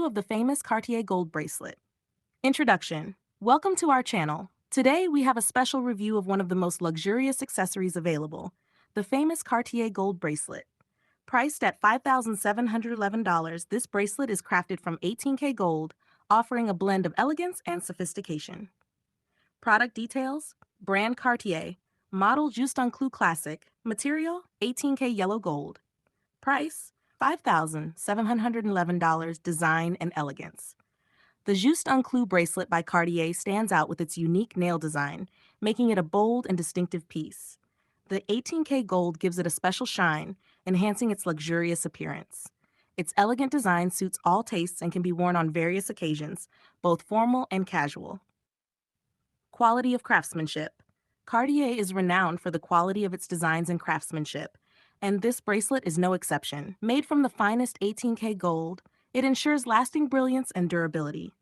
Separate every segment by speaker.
Speaker 1: of the famous Cartier gold bracelet. Introduction. Welcome to our channel. Today we have a special review of one of the most luxurious accessories available, the famous Cartier gold bracelet. Priced at $5,711, this bracelet is crafted from 18K gold, offering a blend of elegance and sophistication. Product details: brand Cartier, model Juste Clou classic, material 18K yellow gold. Price $5,711, design and elegance. The Juste Clou bracelet by Cartier stands out with its unique nail design, making it a bold and distinctive piece. The 18K gold gives it a special shine, enhancing its luxurious appearance. Its elegant design suits all tastes and can be worn on various occasions, both formal and casual. Quality of craftsmanship. Cartier is renowned for the quality of its designs and craftsmanship, and this bracelet is no exception. Made from the finest 18K gold, it ensures lasting brilliance and durability.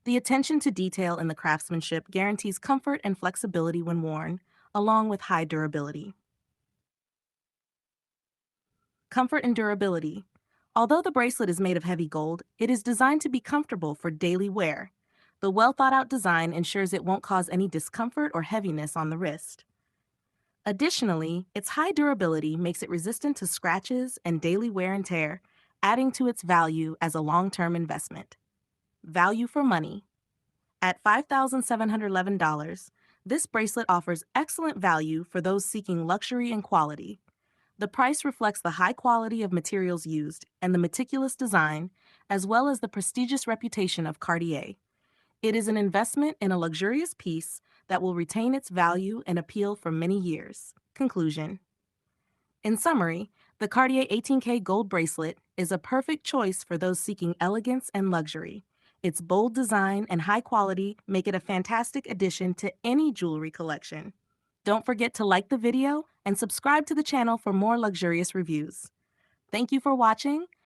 Speaker 1: The attention to detail in the craftsmanship guarantees comfort and flexibility when worn, along with high durability. Comfort and durability. Although the bracelet is made of heavy gold, it is designed to be comfortable for daily wear. The well-thought-out design ensures it won't cause any discomfort or heaviness on the wrist. Additionally, its high durability makes it resistant to scratches and daily wear and tear, adding to its value as a long-term investment. Value for money. At $5,711, this bracelet offers excellent value for those seeking luxury and quality. The price reflects the high quality of materials used and the meticulous design, as well as the prestigious reputation of Cartier. It is an investment in a luxurious piece that will retain its value and appeal for many years. Conclusion. In summary, the Cartier 18K gold bracelet is a perfect choice for those seeking elegance and luxury. Its bold design and high quality make it a fantastic addition to any jewelry collection. Don't forget to like the video and subscribe to the channel for more luxurious reviews. Thank you for watching,